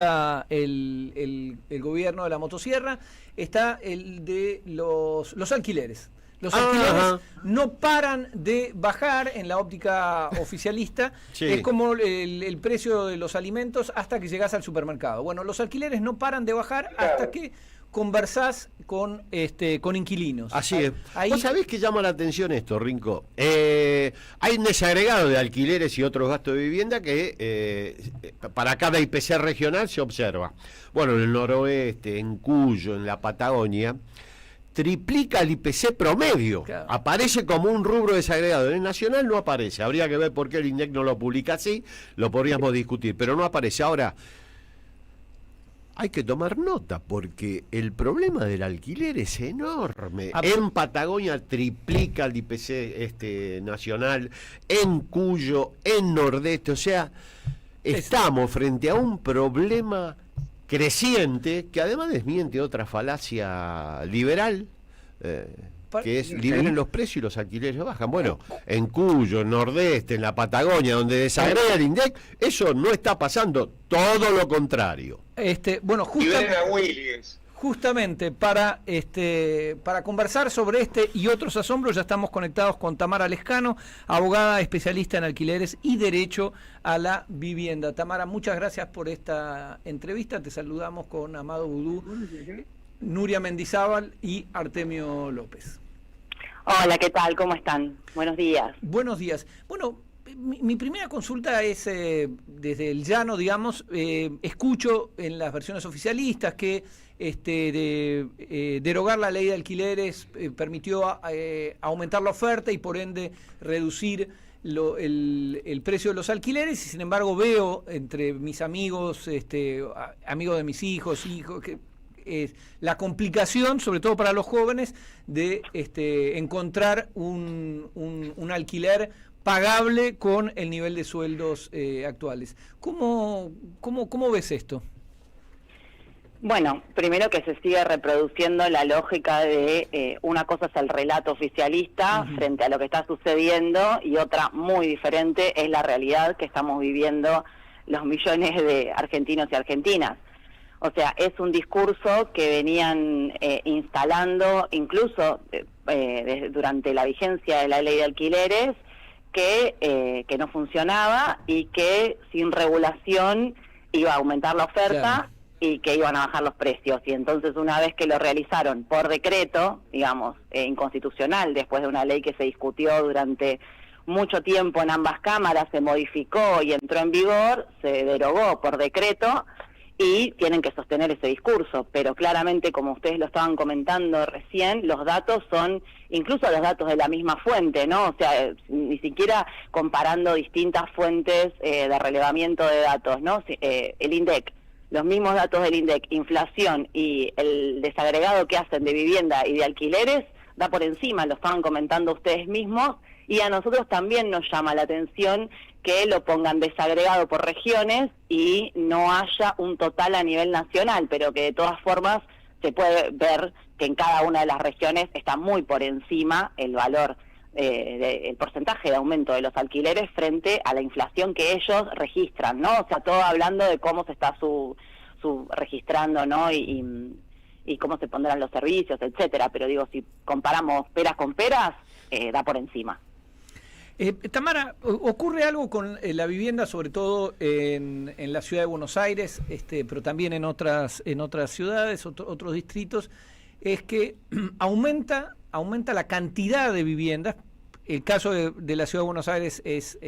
el gobierno de la motosierra, está el de los alquileres. Los alquileres no paran de bajar en la óptica oficialista. Sí. Es como el precio de los alimentos hasta que llegás al supermercado. Bueno, los alquileres no paran de bajar hasta que conversás con inquilinos. Así es. ¿Vos sabés que llama la atención esto, Rinco? Hay un desagregado de alquileres y otros gastos de vivienda que para cada IPC regional se observa. Bueno, en el noroeste, en Cuyo, en la Patagonia, triplica el IPC promedio. Claro. Aparece como un rubro desagregado. En el nacional no aparece. Habría que ver por qué el INDEC no lo publica así. Lo podríamos discutir, pero no aparece. Ahora, hay que tomar nota porque el problema del alquiler es enorme. En Patagonia triplica el IPC nacional, en Cuyo, en Nordeste. O sea, estamos frente a un problema creciente que además desmiente otra falacia liberal, que es liberen los precios y los alquileres bajan. Bueno, en Cuyo, en Nordeste, en la Patagonia, donde desagrega el INDEC, eso no está pasando, todo lo contrario. Bueno, justamente para conversar sobre este y otros asombros ya estamos conectados con Tamara Lescano, abogada especialista en alquileres y derecho a la vivienda. Tamara, muchas gracias por esta entrevista. Te saludamos con Amado Vudú, Nuria Mendizábal y Artemio López. Hola, ¿qué tal? ¿Cómo están? Buenos días. Buenos días. Bueno, mi primera consulta es, desde el llano, digamos, escucho en las versiones oficialistas que derogar la ley de alquileres permitió aumentar la oferta y por ende reducir el precio de los alquileres, y sin embargo veo entre mis amigos, amigos de mis hijos, que la complicación, sobre todo para los jóvenes, de encontrar un alquiler pagable con el nivel de sueldos actuales. ¿Cómo ves esto? Bueno, primero que se sigue reproduciendo la lógica de una cosa es el relato oficialista frente a lo que está sucediendo y otra muy diferente es la realidad que estamos viviendo los millones de argentinos y argentinas. O sea, es un discurso que venían instalando incluso durante la vigencia de la ley de alquileres, que no funcionaba y que sin regulación iba a aumentar la oferta. Claro. Y que iban a bajar los precios. Y entonces, una vez que lo realizaron por decreto, digamos, inconstitucional, después de una ley que se discutió durante mucho tiempo en ambas cámaras, se modificó y entró en vigor, se derogó por decreto y tienen que sostener ese discurso. Pero claramente, como ustedes lo estaban comentando recién, los datos son incluso los datos de la misma fuente, ¿no? O sea, ni siquiera comparando distintas fuentes de relevamiento de datos, ¿no? El INDEC, los mismos datos del INDEC, inflación y el desagregado que hacen de vivienda y de alquileres, da por encima, lo estaban comentando ustedes mismos, y a nosotros también nos llama la atención que lo pongan desagregado por regiones y no haya un total a nivel nacional, pero que de todas formas se puede ver que en cada una de las regiones está muy por encima el valor, el porcentaje de aumento de los alquileres frente a la inflación que ellos registran, ¿no? O sea, todo hablando de cómo se está su registrando, ¿no? Y cómo se pondrán los servicios, etcétera. Pero digo, si comparamos peras con peras, da por encima. Tamara, ocurre algo con la vivienda, sobre todo en la ciudad de Buenos Aires, pero también en otras ciudades, otros distritos, es que aumenta la cantidad de viviendas. El caso de la ciudad de Buenos Aires es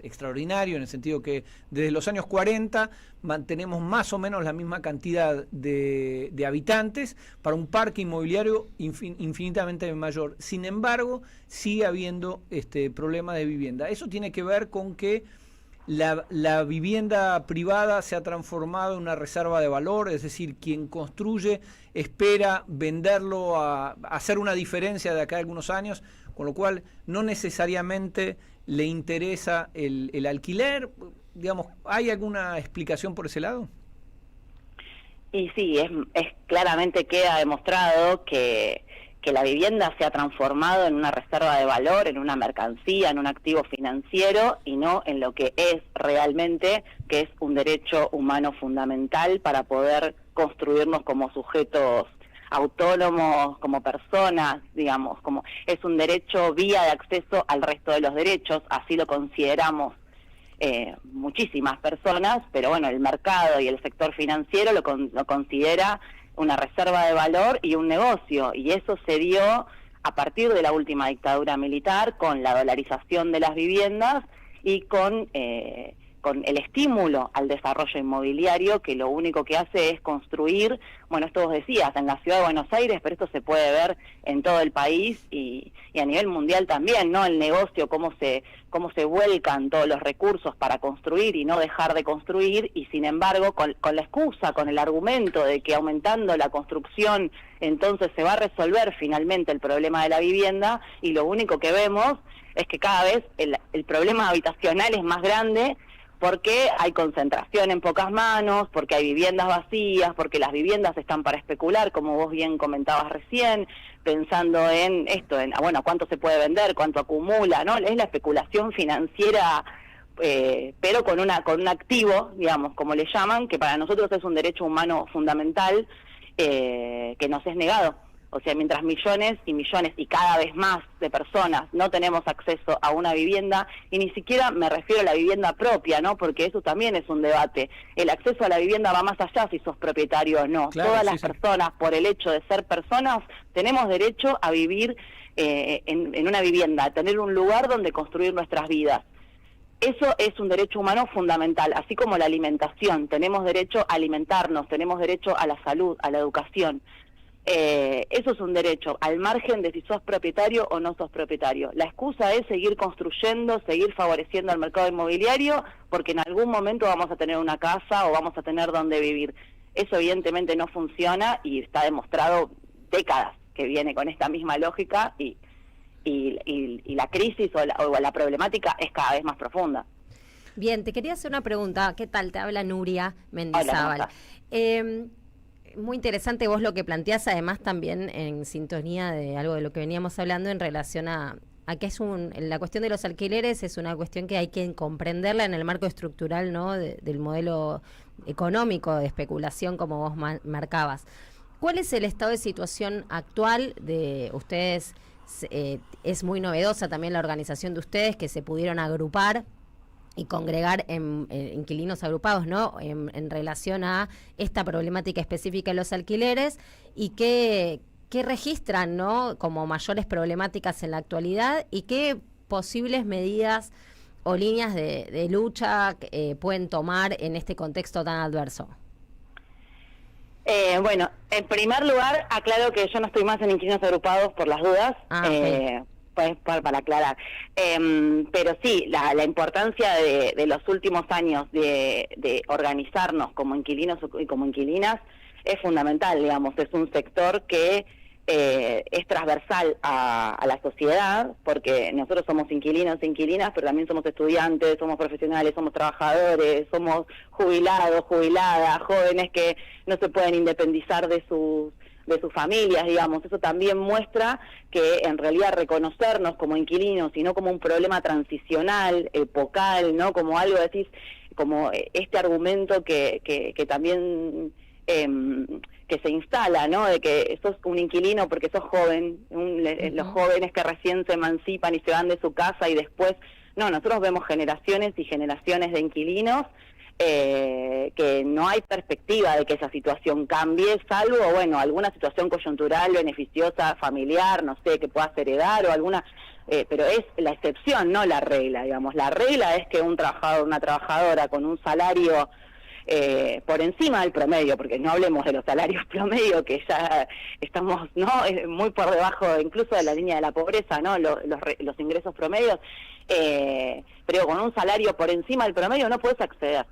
extraordinario, en el sentido que desde los años 40 mantenemos más o menos la misma cantidad de habitantes para un parque inmobiliario infinitamente mayor. Sin embargo, sigue habiendo problema de vivienda. Eso tiene que ver con que la vivienda privada se ha transformado en una reserva de valor, es decir, quien construye espera venderlo a hacer una diferencia de acá a algunos años, con lo cual no necesariamente le interesa el alquiler. Digamos, ¿hay alguna explicación por ese lado? Y sí, es claramente queda demostrado que que la vivienda se ha transformado en una reserva de valor, en una mercancía, en un activo financiero y no en lo que es realmente, que es un derecho humano fundamental para poder construirnos como sujetos autónomos, como personas, digamos, como es un derecho vía de acceso al resto de los derechos, así lo consideramos muchísimas personas, pero bueno, el mercado y el sector financiero lo considera una reserva de valor y un negocio, y eso se dio a partir de la última dictadura militar, con la dolarización de las viviendas y con el estímulo al desarrollo inmobiliario, que lo único que hace es construir, bueno, esto vos decías, en la ciudad de Buenos Aires, pero esto se puede ver en todo el país y a nivel mundial también, ¿no? El negocio, cómo se vuelcan todos los recursos para construir y no dejar de construir, y sin embargo, con la excusa, con el argumento de que aumentando la construcción, entonces se va a resolver finalmente el problema de la vivienda, y lo único que vemos es que cada vez el problema habitacional es más grande, porque hay concentración en pocas manos, porque hay viviendas vacías, porque las viviendas están para especular, como vos bien comentabas recién, pensando en esto, bueno, cuánto se puede vender, cuánto acumula, ¿no? Es la especulación financiera, pero con un activo, digamos, como le llaman, que para nosotros es un derecho humano fundamental, que nos es negado. O sea, mientras millones y millones y cada vez más de personas no tenemos acceso a una vivienda, y ni siquiera me refiero a la vivienda propia, ¿no? Porque eso también es un debate. El acceso a la vivienda va más allá si sos propietario o no. Claro, Todas sí, las sí. personas, por el hecho de ser personas, tenemos derecho a vivir en una vivienda, a tener un lugar donde construir nuestras vidas. Eso es un derecho humano fundamental, así como la alimentación. Tenemos derecho a alimentarnos, tenemos derecho a la salud, a la educación. Eso es un derecho, al margen de si sos propietario o no sos propietario. La excusa es seguir construyendo, seguir favoreciendo al mercado inmobiliario, porque en algún momento vamos a tener una casa o vamos a tener donde vivir. Eso evidentemente no funciona y está demostrado décadas que viene con esta misma lógica, y la crisis o la problemática es cada vez más profunda. Bien, te quería hacer una pregunta. ¿Qué tal? Te habla Nuria Hola, Mendizábal. ¿cómo Muy interesante vos lo que planteás, además también en sintonía de algo de lo que veníamos hablando en relación a que la cuestión de los alquileres es una cuestión que hay que comprenderla en el marco estructural, ¿no? Del modelo económico de especulación, como vos marcabas. ¿Cuál es el estado de situación actual de ustedes? Es muy novedosa también la organización de ustedes, que se pudieron agrupar y congregar en inquilinos agrupados, ¿no? En relación a esta problemática específica de los alquileres, y qué registran, ¿no? Como mayores problemáticas en la actualidad, y qué posibles medidas o líneas de lucha pueden tomar en este contexto tan adverso. Bueno, en primer lugar, aclaro que yo no estoy más en inquilinos agrupados por las dudas. Okay. Pues para aclarar, pero sí, la importancia de los últimos años de organizarnos como inquilinos y como inquilinas es fundamental, digamos. Es un sector que es transversal a la sociedad, porque nosotros somos inquilinos e inquilinas, pero también somos estudiantes, somos profesionales, somos trabajadores, somos jubilados, jubiladas, jóvenes que no se pueden independizar de sus familias, digamos. Eso también muestra que en realidad reconocernos como inquilinos y no como un problema transicional, epocal, ¿no? Como algo, decís, como este argumento que también que se instala, ¿no? De que sos un inquilino porque sos joven, los jóvenes que recién se emancipan y se van de su casa y después, no, nosotros vemos generaciones y generaciones de inquilinos que no hay perspectiva de que esa situación cambie, salvo, bueno, alguna situación coyuntural, beneficiosa, familiar, no sé, que puedas heredar o alguna, pero es la excepción, no la regla, digamos. La regla es que un trabajador, una trabajadora con un salario por encima del promedio, porque no hablemos de los salarios promedio, que ya estamos, ¿no?, muy por debajo incluso de la línea de la pobreza, ¿no?, los ingresos promedios, pero con un salario por encima del promedio no puedes acceder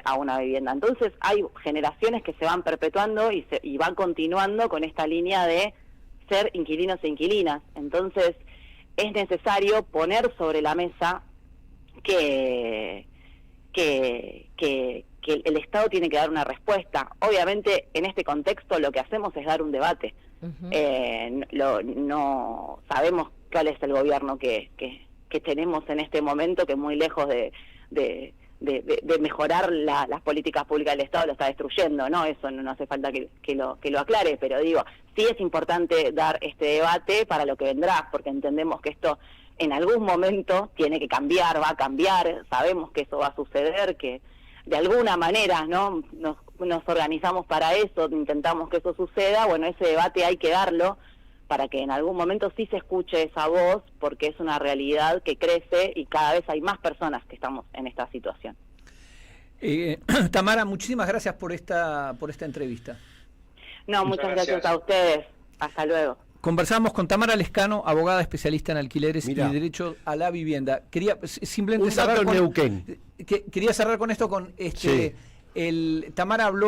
a una vivienda. Entonces hay generaciones que se van perpetuando y van continuando con esta línea de ser inquilinos e inquilinas. Entonces es necesario poner sobre la mesa que que el Estado tiene que dar una respuesta. Obviamente, en este contexto lo que hacemos es dar un debate. No sabemos cuál es el gobierno que tenemos en este momento, que muy lejos de mejorar las políticas públicas del Estado lo está destruyendo, ¿no? Eso no hace falta que lo aclare, pero digo, sí es importante dar este debate para lo que vendrá, porque entendemos que esto en algún momento tiene que cambiar, va a cambiar, sabemos que eso va a suceder, que de alguna manera, ¿no? Nos organizamos para eso, intentamos que eso suceda. Bueno, ese debate hay que darlo para que en algún momento sí se escuche esa voz, porque es una realidad que crece y cada vez hay más personas que estamos en esta situación. Tamara, muchísimas gracias por esta entrevista. No, muchas gracias a ustedes. Hasta luego. Conversamos con Tamara Lescano, abogada especialista en alquileres y derecho a la vivienda. Quería simplemente cerrar con quería cerrar con esto, Tamara habló